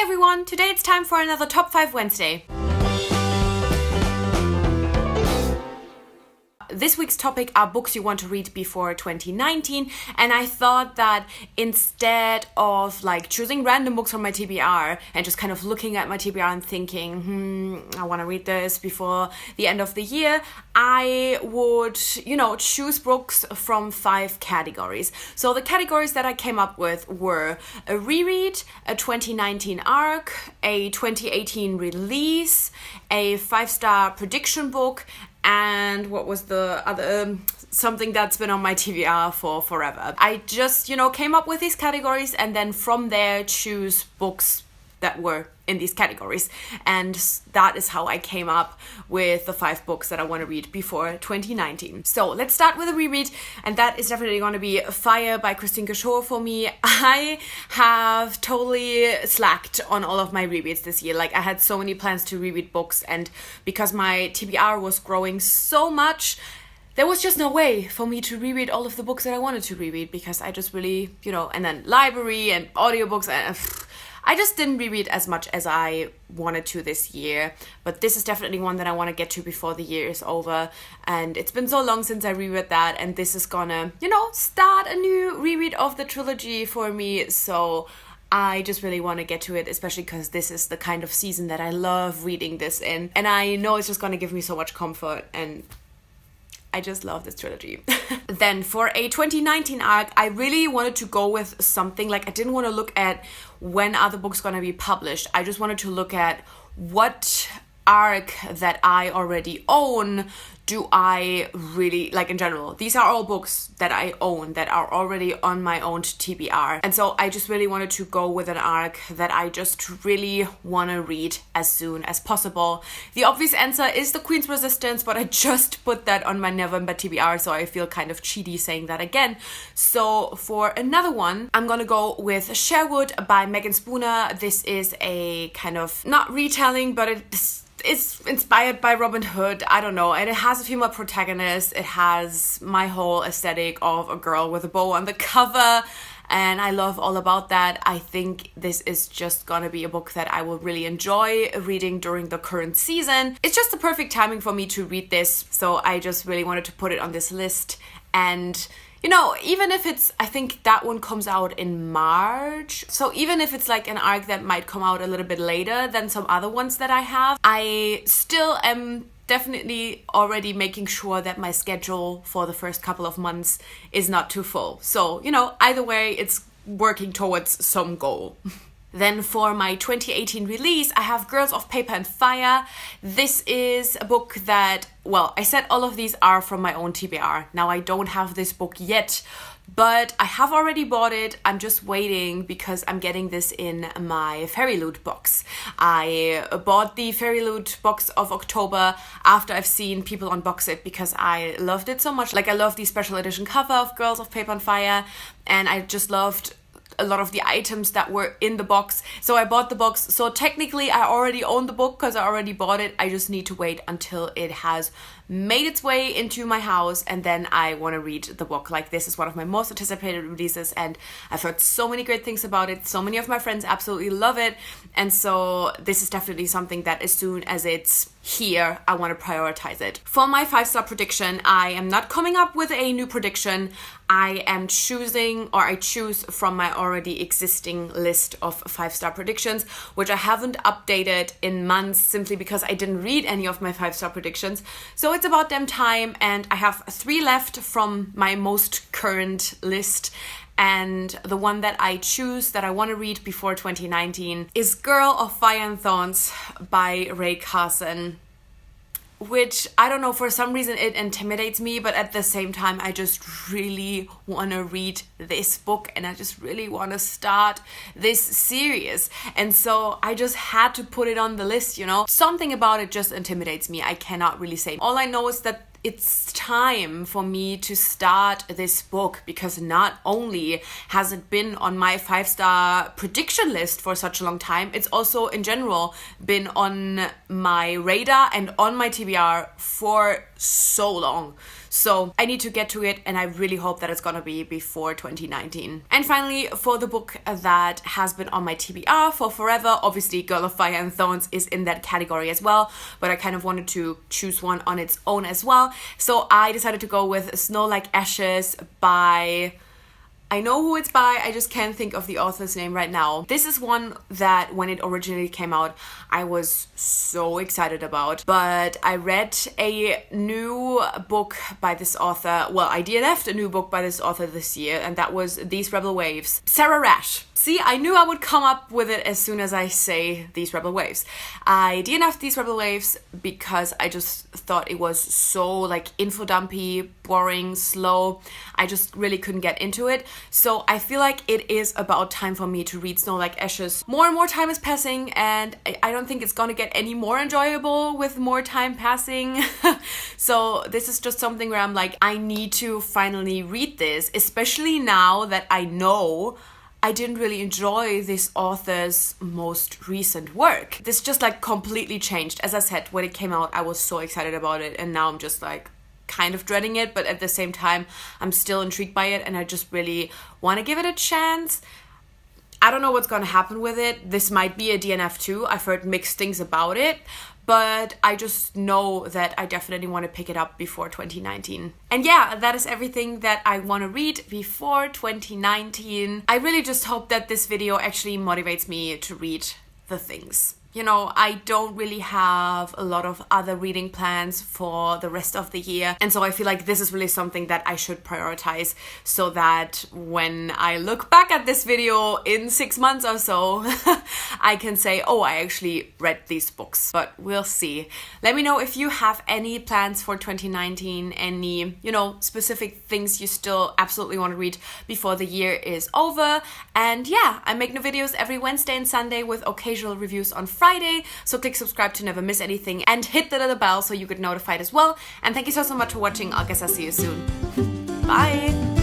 everyone, today it's time for another Top 5 Wednesday. This week's topic are books you want to read before 2019, and I thought that instead of choosing random books from my TBR and just kind of looking at my TBR and thinking, I want to read this before the end of the year, I would, choose books from 5 categories. So the categories that I came up with were a reread, a 2019 arc, a 2018 release, a 5-star prediction book, and what was the other, something that's been on my TBR for forever. I just, came up with these categories and then from there choose books that were in these categories. And that is how I came up with the 5 books that I want to read before 2019. So let's start with a reread, and that is definitely going to be Fire by Christine Cachot for me. I have totally slacked on all of my rereads this year. I had so many plans to reread books, and because my TBR was growing so much, there was just no way for me to reread all of the books that I wanted to reread because I just really, and then library and audiobooks, and I just didn't reread as much as I wanted to this year, but this is definitely one that I want to get to before the year is over, and it's been so long since I reread that, and this is gonna, start a new reread of the trilogy for me, so I just really want to get to it, especially because this is the kind of season that I love reading this in, and I know it's just gonna give me so much comfort, and I just love this trilogy. Then for a 2019 arc, I really wanted to go with something, I didn't want to look at when are the books going to be published. I just wanted to look at what arc that I already own do I really, in general. These are all books that I own that are already on my own TBR. And so I just really wanted to go with an arc that I just really want to read as soon as possible. The obvious answer is The Queen's Resistance, but I just put that on my November TBR, so I feel kind of cheaty saying that again. So for another one, I'm gonna go with Cher Good Bye by Megan Spooner. This is a kind of, not retelling, but it's inspired by Robin Hood, I don't know, and it has a female protagonist, it has my whole aesthetic of a girl with a bow on the cover, and I love all about that. I think this is just gonna be a book that I will really enjoy reading during the current season. It's just the perfect timing for me to read this, so I just really wanted to put it on this list, and even if I think that one comes out in March. So even if it's an arc that might come out a little bit later than some other ones that I have, I still am definitely already making sure that my schedule for the first couple of months is not too full. So, either way, it's working towards some goal. Then for my 2018 release, I have Girls of Paper and Fire. This is a book that, I said all of these are from my own TBR. Now I don't have this book yet, but I have already bought it. I'm just waiting because I'm getting this in my Fairy Loot box. I bought the Fairy Loot box of October after I've seen people unbox it because I loved it so much. I love the special edition cover of Girls of Paper and Fire, and I just loved a lot of the items that were in the box. So I bought the box. So technically I already own the book because I already bought it. I just need to wait until it has made its way into my house, and then I want to read the book. This is one of my most anticipated releases, and I've heard so many great things about it. So many of my friends absolutely love it, and so this is definitely something that as soon as it's here, I want to prioritize it. For my 5-star prediction, I am not coming up with a new prediction. I choose from my already existing list of 5-star predictions, which I haven't updated in months simply because I didn't read any of my 5-star predictions. So it's about damn time, and I have 3 left from my most current list. And the one that I choose that I want to read before 2019 is Girl of Fire and Thorns by Ray Carson, which, I don't know, for some reason it intimidates me, but at the same time I just really want to read this book and I just really want to start this series, and so I just had to put it on the list. Something about it just intimidates me. I cannot really say. All I know is that it's time for me to start this book, because not only has it been on my 5-star prediction list for such a long time, it's also in general been on my radar and on my TBR for so long. So I need to get to it, and I really hope that it's gonna be before 2019. And finally, for the book that has been on my TBR for forever, obviously Girl of Fire and Thorns is in that category as well, but I kind of wanted to choose one on its own as well. So I decided to go with Snow Like Ashes by... I know who it's by, I just can't think of the author's name right now. This is one that when it originally came out, I was so excited about. But I read a new book by this author, well, I DNF'd a new book by this author this year, and that was These Rebel Waves. Sarah Rash. See, I knew I would come up with it as soon as I say These Rebel Waves. I DNF'd These Rebel Waves because I just thought it was so like info-dumpy, boring, slow. I just really couldn't get into it. So I feel like it is about time for me to read Snow Like Ashes. More and more time is passing, and I don't think it's gonna get any more enjoyable with more time passing. So this is just something where I'm like, I need to finally read this, especially now that I know I didn't really enjoy this author's most recent work. This just like completely changed. As I said, when it came out, I was so excited about it, and now I'm just like kind of dreading it, but at the same time, I'm still intrigued by it, and I just really want to give it a chance. I don't know what's gonna happen with it. This might be a DNF too. I've heard mixed things about it, but I just know that I definitely want to pick it up before 2019. And yeah, that is everything that I want to read before 2019. I really just hope that this video actually motivates me to read the things. You know, I don't really have a lot of other reading plans for the rest of the year. And so I feel like this is really something that I should prioritize, so that when I look back at this video in 6 months or so, I can say, oh, I actually read these books. But we'll see. Let me know if you have any plans for 2019, any, you know, specific things you still absolutely want to read before the year is over. And yeah, I make new videos every Wednesday and Sunday with occasional reviews on Friday, so click subscribe to never miss anything and hit the little bell so you get notified as well. And thank you so much for watching. I guess I'll see you soon. Bye!